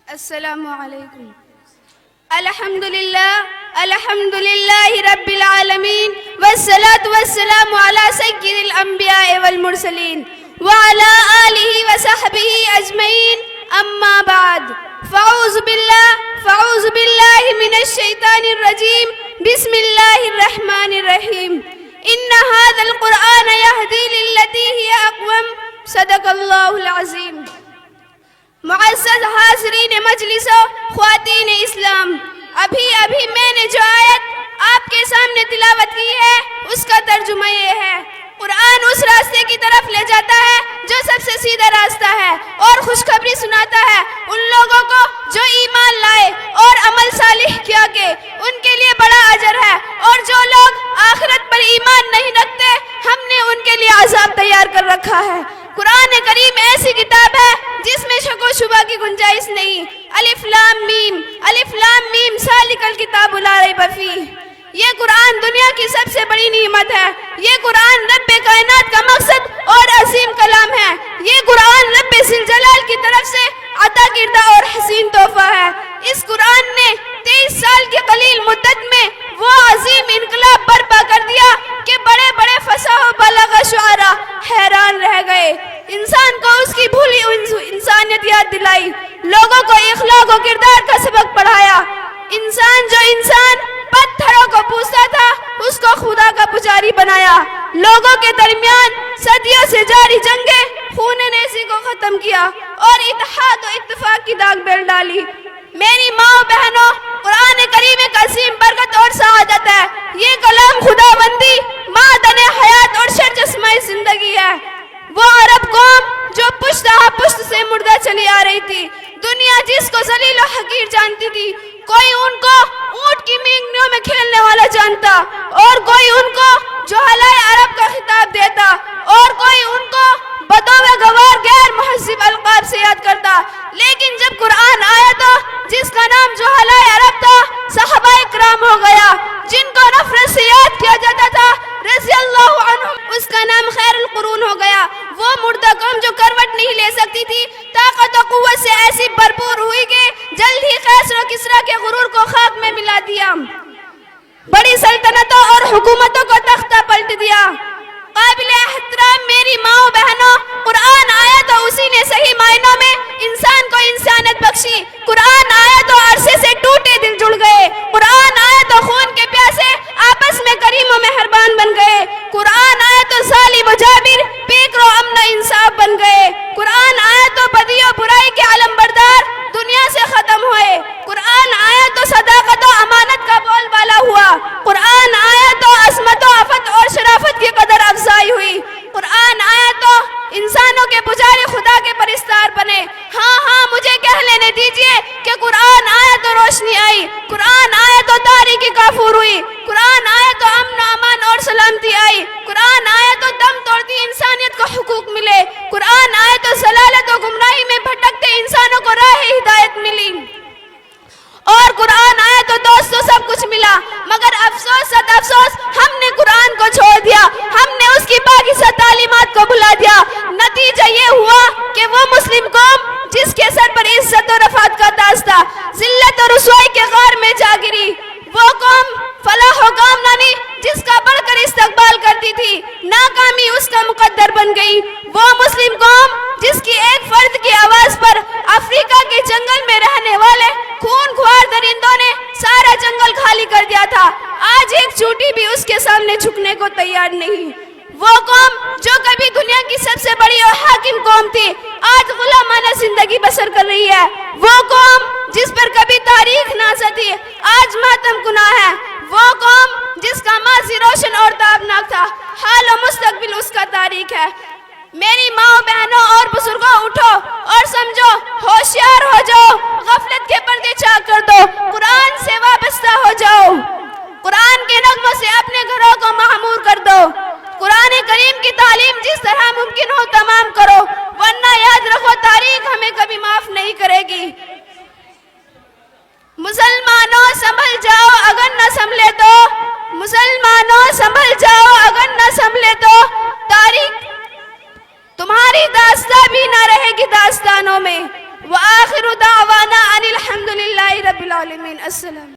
السلام علیکم. الحمد للہ رب العالمین والصلاة والسلام علی سید الانبیاء والمرسلین وعلی آلہ وصحبہ اجمعین. اما بعد فاعوذ باللہ من الشیطان الرجیم. بسم اللہ الرحمن الرحیم. ان هذا القرآن يهدي للتي هي اقوم. صدق اللہ العظیم. معزز حاضرین مجلس و خواتین اسلام، ابھی میں نے جو آیت آپ کے سامنے تلاوت کی ہے اس کا ترجمہ یہ ہے: قرآن اس راستے کی طرف لے جاتا ہے جو سب سے سیدھا راستہ ہے اور خوشخبری سناتا ہے ان لوگوں کو جو ایمان لائے اور عمل صالح کیا کہ ان کے لیے بڑا اجر ہے، اور جو لوگ آخرت پر ایمان نہیں رکھتے ہم نے ان کے لیے عذاب تیار کر رکھا ہے. قرآن کریم ایسی کتاب ہے جس میں شک و شبہ کی گنجائش نہیں. الف لام میم ذالک الکتاب لا ریب فیہ. یہ قرآن دنیا کی سب سے بڑی نعمت ہے. یہ قرآن رب کائنات کا مقصد اور عظیم کلام ہے. یہ قرآن رب ذوالجلال کی طرف سے عطا کردہ اور حسین تحفہ ہے. اس قرآن نے 23 سال کی قلیل مدت میں وہ عظیم انقلاب برپا کر دیا کہ بڑے بڑے فصاح و بلاغہ شعراء حیران رہ گئے. انسان کو اس کی بھولی انسانیت یاد دلائی، لوگوں کو اخلاق و کردار کا سبق پڑھایا. انسان پتھروں کو پوجتا تھا اس کو خدا کا پجاری بنایا. لوگوں کے درمیان صدیوں سے جاری جنگیں خون ریزی کو ختم کیا اور اتحاد و اتفاق کی داغ بیل ڈالی. میری ماں و بہنوں، قرآن کریم ایک عظیم برکت اور سعادت ہے. یہ کلام خدا بندی، معدن حیات اور سرچشمہ زندگی ہے. وہ عرب قوم جو پشت سے مردہ چلی آ رہی تھی، دنیا جس کو ذلیل و حقیر جانتی تھی، کوئی ان کو اونٹ کی مینگنیوں میں کھیلنے والا جانتا اور کوئی ان کو جہلائے عرب کا خطاب دیتا اور کوئی ان کو بدو گوار غیر مہذب القاب سے یاد کرتا. لیکن جب قرآن آیا تو جس کا نام جہلائے عرب تھا صحابہ کرام ہو گیا. جن کو نفرت سے یاد کیا جاتا تھا رضی اللہ عنہم، اس کا نام خیر القرون ہو گیا. وہ مردہ قوم جو کروٹ نہیں لے سکتی تھی طاقت و قوت سے ایسی بھرپور ہوئی کہ جلد ہی قیصر و کسریٰ کے غرور کو خاک میں ملا دیا، بڑی سلطنتوں اور حکومتوں کو تختہ پلٹ دیا. قابل احترام میری ماں و بہنوں، قرآن آیا تو اسی نے صحیح معنوں میں انسان کو انسانیت بخشی. قرآن آیا تو عرصے سے ٹوٹے دل جڑ گئے. قرآن آیا تو خون کے پیاسے آپس میں کریم و مہربان بن گئے. قرآن آیا تو ظالم و جابر فکر و امن و انصاف بن گئے. قرآن آیا تو بدی و برائی کے علم بردار دنیا سے ختم ہوئے. قرآن آیا تو صداقت و امانت کا بول بالا ہوا. قرآن آیا تو عصمت و عفت اور شرافت کی قدر افزائی ہوئی. قرآن آیا تو انسانوں کے پجاری خدا کے پرستار بنے. ہاں مجھے کہہ لینے دیجئے کہ قرآن آیا تو روشنی آئی. قرآن آیا تو تاریکی کافور ہوئی. قرآن آیا تو امن و امان اور سلامتی آئی. قرآن آیا تو دم توڑتی انسانیت کو حقوق ملے. قرآن آیا تو ضلالت و گمراہی میں بھٹکتے انسانوں کو راہ ہدایت ملی. اور قرآن آیا تو دوستو سب کچھ ملا، مگر افسوس سد افسوس ہم نے قرآن کو چھوڑ دیا. ہم نے اس کی پاکیزہ تعلیمات کو بھلا دیا. نتیجہ یہ ہوا کہ وہ مسلم قوم جس کے سر پر عزت و رفعت کا تاج تھا ذلت و رسوائی کے غار میں جا گری. وہ قوم فلاح و کامرانی جس کا بڑھ کر استقبال کرتی تھی ناکامی اس کا مقدر بن گئی. وہ مسلم قوم جس کی ایک فرد کی آواز پر افریقہ کے جنگل میں رہنے والے خون خوار درندوں نے سارا جنگل خالی کر دیا تھا، آج ایک چوٹی بھی اس کے سامنے جھکنے کو تیار نہیں. وہ قوم جو کبھی دنیا کی سب سے بڑی اور حاکم قوم تھی آج غلامانہ زندگی بسر کر رہی ہے. وہ قوم جس پر کبھی تاریخ نازل تھی آج ماتم گناہ ہے. وہ قوم جس کا ماضی روشن اور تابناک تھا حال و مستقبل اس کا تاریخ ہے. میری ماں و بہنوں اور بزرگوں، اٹھو اور سمجھو، ہوشیار ہو جاؤ، غفلت کے پردے چاک کر دو، قرآن سے وابستہ ہو جاؤ، قرآن کے نغموں سے اپنے گھروں کو معمور کر دو. قرآن کریم کی تعلیم جس طرح ممکن ہو تمام کرو، ورنہ یاد رکھو تاریخ ہمیں کبھی معاف نہیں کرے گی. مسلمانوں سنبھل جاؤ اگر نہ سنبھلے تو، مسلمانوں سنبھل جاؤ اگر نہ سنبھلے تو تاریخ تمہاری داستان بھی نہ رہے گی داستانوں میں. وآخر دعوانا ان العالمین. السلام.